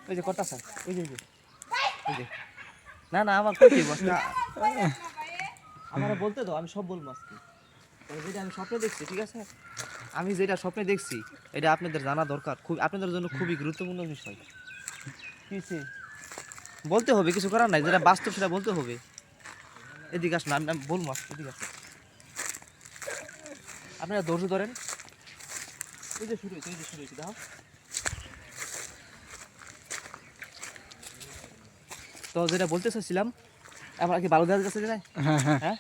ওই যে কথা স্যার ওই যে ওই যে না না আমার কই বস না আমারে বলতে দাও আমি সব বলবো আজকে যেটা আমি স্বপ্নে দেখছি ঠিক আছে আমি যেটা স্বপ্নে দেখছি এটা আপনাদের জানা দরকার খুব আপনাদের জন্য খুবই গুরুত্বপূর্ণ বিষয় কিসে বলতে হবে কিছু করার নাই যেটা বাস্তব সেটা বলতে হবে এদিকে আসুন আমি বলবো এদিকে আসুন আপনারা ধৈর্য ধরেন ওই যে শুরু হয়েছে দেখো তো যেটা বলতে চাইছিলাম আমরা কি ভালো দেখা যাচ্ছে যে হ্যাঁ হ্যাঁ হ্যাঁ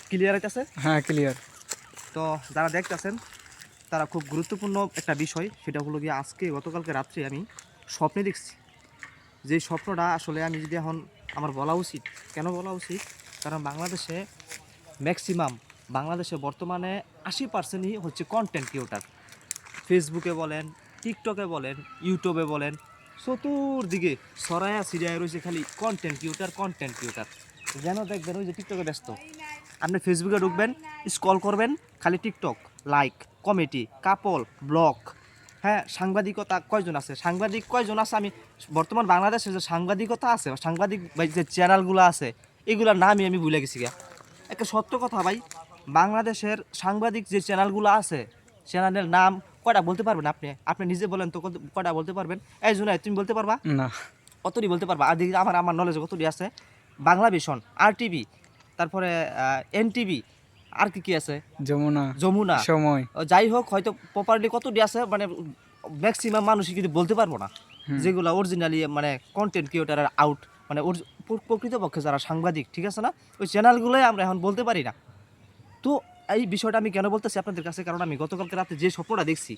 ক্লিয়ার হইতাছে হ্যাঁ ক্লিয়ার। তো যারা দেখতেছেন তারা খুব গুরুত্বপূর্ণ একটা বিষয় সেটা হলো গিয়ে আজকে গতকালকে রাত্রে আমি স্বপ্নে দেখছি যে স্বপ্নটা আসলে আমি যদি এখন আমার বলা উচিত কেন বলা উচিত কারণ বাংলাদেশে ম্যাক্সিমাম বাংলাদেশে বর্তমানে 80%ই হচ্ছে কন্টেন্ট ক্রিয়েটার ফেসবুকে বলেন টিকটকে বলেন ইউটিউবে বলেন চতুর্দিকে সরায়া সিরিয়ায় রয়েছে খালি কন্টেন্ট ক্রিয়েটার যেন দেখবেন ওই যে টিকটকে ব্যস্ত আপনি ফেসবুকে ঢুকবেন স্ক্রল করবেন খালি টিকটক লাইক কমেডি কাপল ব্লগ হ্যাঁ সাংবাদিকতা কয়জন আছে আমি বর্তমান বাংলাদেশে যে সাংবাদিকতা আছে সাংবাদিক যে চ্যানেলগুলো আছে এগুলোর নামই আমি ভুলে গেছি গা একটা সত্য কথা ভাই বাংলাদেশের সাংবাদিক যে চ্যানেলগুলো আছে চ্যানেলের নাম কয়টা বলতে পারবেন আপনি নিজে বলেন তো কয়টা বলতে পারবেন এই জন্য তুমি বলতে পারবা না কতটি বলতে পারবা আর দেখি আমার নলেজ কতটি আছে বাংলা ভিশন RTV তারপরে NTV আর কি আছে যমুনা সময় যাই হোক হয়তো প্রপারলি কতটি আছে মানে ম্যাক্সিমাম মানুষই কিন্তু বলতে পারবো না যেগুলো অরিজিনালি মানে কন্টেন্ট ক্রিয়েটারের আউট মানে প্রকৃতপক্ষে যারা সাংবাদিক ঠিক আছে না ওই চ্যানেলগুলোই আমরা এখন বলতে পারি না তো এই বিষয়টা আমি কেন বলতেছি আপনাদের কাছে কারণ আমি গতকালকে রাতে যে স্বপ্নটা দেখছি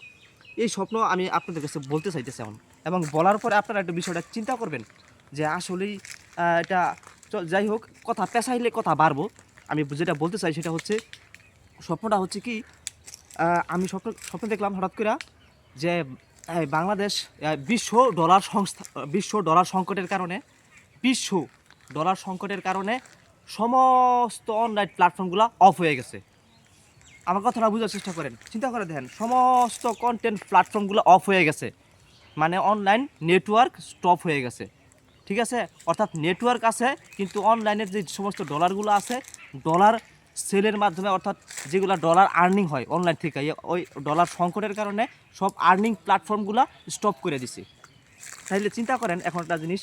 এই স্বপ্ন আমি আপনাদের কাছে বলতে চাইতেছি এখন এবং বলার পরে আপনারা একটু বিষয়টা চিন্তা করবেন যে আসলেই এটা যাই হোক কথা পেঁচাইলে কথা বাড়বো আমি যেটা বলতে চাই সেটা হচ্ছে স্বপ্নটা হচ্ছে কি আমি স্বপ্ন দেখলাম হঠাৎ করে যে বাংলাদেশ বিশ্ব ডলার সংকটের কারণে সমস্ত অনলাইন প্ল্যাটফর্মগুলো অফ হয়ে গেছে আমার কথাটা বোঝার চেষ্টা করেন চিন্তা করে দেখেন সমস্ত কন্টেন্ট প্ল্যাটফর্মগুলো অফ হয়ে গেছে মানে অনলাইন নেটওয়ার্ক স্টপ হয়ে গেছে ঠিক আছে অর্থাৎ নেটওয়ার্ক আছে কিন্তু অনলাইনের যে সমস্ত ডলারগুলো আছে ডলার সেলের মাধ্যমে অর্থাৎ যেগুলো ডলার আর্নিং হয় অনলাইন থেকে ওই ডলার সংকটের কারণে সব আর্নিং প্ল্যাটফর্মগুলো স্টপ করে দিছে তাইলে চিন্তা করেন এখন একটা জিনিস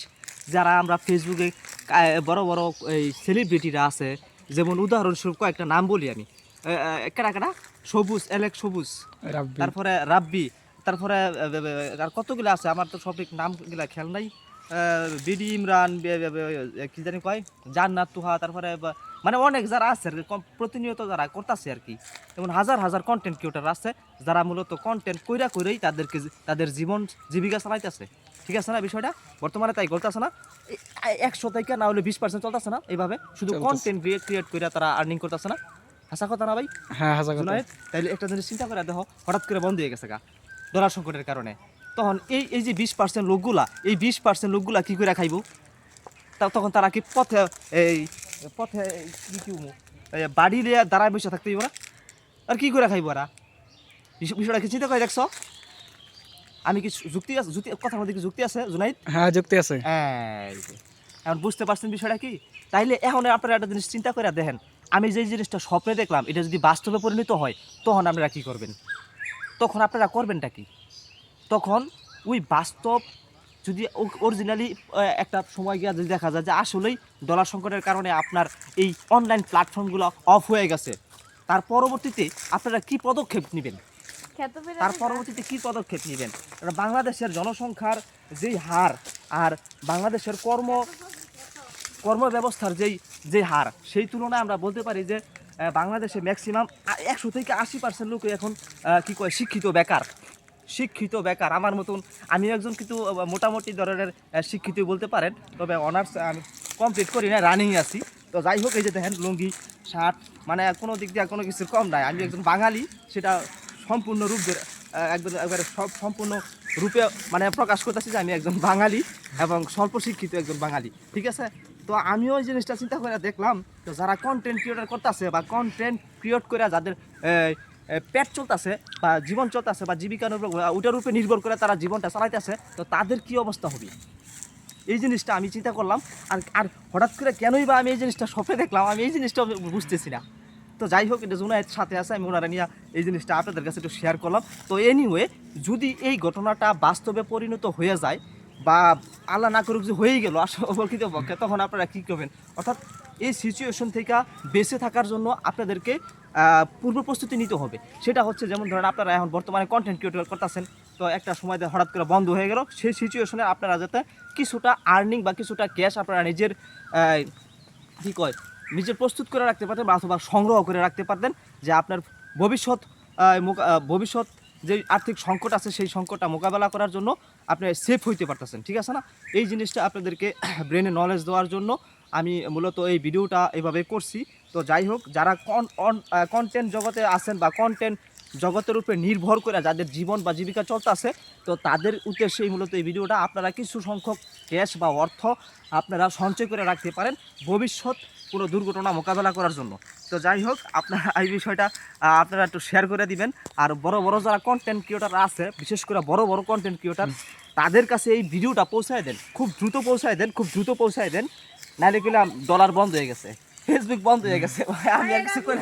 যারা আমরা ফেসবুকে বড় বড় এই সেলিব্রিটিরা আছে যেমন উদাহরণস্বরূপ কয়েকটা নাম বলি আমি কারা সবুজ সবুজ তারপরে রাব্বি তারপরে আর কতগুলো আছে আমার তো সঠিক নামগুলা খেয়াল নাই বিডি ইমরান কি জানি কয় জান্নাত তুহা তারপরে মানে অনেক যারা আছে আর কি প্রতিনিয়ত যারা করতেছে আর কি যেমন হাজার হাজার কন্টেন্ট ক্রিয়েটার আছে যারা মূলত কন্টেন্ট কইরেই তাদের জীবিকা চালাইতেছে ঠিক আছে না বিষয়টা বর্তমানে তাই করতেছে না 100 থেকে না হলে 20% চলতেছে না এইভাবে শুধু কন্টেন্ট ক্রিয়েট করে তারা আর্নিং করতেছে না হাসা কথা না ভাই হ্যাঁ হাসা কথা তাইলে একটা জিনিস চিন্তা করে দেখো হঠাৎ করে বন্ধ হয়ে গেছে গা ডলার সংকটের কারণে তখন এই যে 20% লোকগুলা এই 20% লোকগুলা কি করে খাইব তখন তারা কি পথে বাড়ি দিয়ে দাঁড়ায় বসে থাকতে ওরা আর কি করে খাইব ওরা বিষয়টা কি চিন্তা করে দেখছো আমি কি যুক্তি কথার মধ্যে কি যুক্তি আছে জুনাইদ হ্যাঁ যুক্তি আছে এখন বুঝতে পারছেন বিষয়টা কি তাইলে এখন আপনারা একটা জিনিস চিন্তা করে দেখেন আমি যে জিনিসটা স্বপ্নে দেখলাম এটা যদি বাস্তবে পরিণত হয় তখন আপনারা কি করবেন তখন আপনারা করবেনটা কি তখন ওই বাস্তব যদি অরিজিনালি একটা সময় গিয়ে যদি দেখা যায় যে আসলেই ডলার সংকটের কারণে আপনার এই অনলাইন প্ল্যাটফর্মগুলো অফ হয়ে গেছে তার পরবর্তীতে আপনারা কি পদক্ষেপ নেবেন বাংলাদেশের জনসংখ্যার যেই হার আর বাংলাদেশের কর্মব্যবস্থার যে হার সেই তুলনায় আমরা বলতে পারি যে বাংলাদেশে ম্যাক্সিমাম 100 থেকে 80% লোক এখন কি কয় শিক্ষিত বেকার আমার মতন আমি একজন কিন্তু মোটামুটি ধরনের শিক্ষিত বলতে পারেন তবে অনার্স আমি কমপ্লিট করি না রানিং আছি তো যাই হোক এই যে দেখেন লুঙ্গি শার্ট মানে কোনো দিক দিয়ে কোনো কিছুর কম নাই আমি একজন বাঙালি সেটা সম্পূর্ণ রূপে মানে প্রকাশ করতেছি যে আমি একজন বাঙালি এবং স্বল্প শিক্ষিত একজন বাঙালি ঠিক আছে তো আমিও ওই জিনিসটা চিন্তা করে দেখলাম তো যারা কন্টেন্ট ক্রিয়েটর করতেছে বা কন্টেন্ট ক্রিয়েট করে যাদের পেট চলতেছে বা জীবন চলতেছে বা জীবিকার উপর ওটার উপরে নির্ভর করে তারা জীবনটা চালাইতেছে তো তাদের কি অবস্থা হবে এই জিনিসটা আমি চিন্তা করলাম। আর আর হঠাৎ করে কেনই বা আমি এই জিনিসটা স্বপ্নে দেখলাম, আমি এই জিনিসটা বুঝতেছি না। তো যাই হোক, এটা জুনায়েদ সাথে আছে, আমি ওনারা নিয়ে এই জিনিসটা আপনাদের কাছে একটু শেয়ার করলাম। তো এনিওয়ে, যদি এই ঘটনাটা বাস্তবে পরিণত হয়ে যায় বা আল্লাহ না করুক যে হয়েই গেল অবর্কিত পক্ষে, তখন আপনারা কী করবেন? অর্থাৎ এই সিচুয়েশন থেকে বেঁচে থাকার জন্য আপনাদেরকে পূর্ব প্রস্তুতি নিতে হবে। সেটা হচ্ছে, যেমন ধরেন আপনারা এখন বর্তমানে কন্টেন্ট ক্রিয়েটর করতেছেন, তো একটা সময় হঠাৎ করে বন্ধ হয়ে গেল, সেই সিচুয়েশনে আপনারা যাতে কিছুটা আর্নিং বা কিছুটা ক্যাশ আপনারা নিজের কী কয় নিজের প্রস্তুত করে রাখতে পারতেন বা অথবা সংগ্রহ করে রাখতে পারতেন, যে আপনার ভবিষ্যৎ যে আর্থিক সংকট আছে সেই সংকটটা মোকাবেলা করার জন্য আপনি সেফ হইতে পারতেছেন। ঠিক আছে না? এই জিনিসটা আপনাদেরকে ব্রেনে নলেজ দেওয়ার জন্য আমি মূলত এই ভিডিওটা এভাবে করছি। তো যাই হোক, যারা কন্টেন্ট জগতে আছেন বা কন্টেন্ট জগতের উপরে নির্ভর করে যাদের জীবন বা জীবিকা চলতেছে, তো তাদের উদ্দেশ্যেই মূলত এই ভিডিওটা। আপনারা কিছু সংখ্যক ক্যাশ বা অর্থ আপনারা সঞ্চয় করে রাখতে পারেন ভবিষ্যৎ কোনো দুর্ঘটনা মোকাবেলা করার জন্য। তো যাই হোক, আপনারা এই বিষয়টা আপনারা একটু শেয়ার করে দিবেন। আর বড় বড় যারা কন্টেন্ট ক্রিয়েটার আছে, বিশেষ করে বড় বড় কন্টেন্ট ক্রিয়েটার, তাদের কাছে এই ভিডিওটা পৌঁছায় দেন, খুব দ্রুত পৌঁছায় দেন। নাহলে গেলে ডলার বন্ধ হয়ে গেছে, ফেসবুক বন্ধ হয়ে গেছে, আমি আর কিছু করে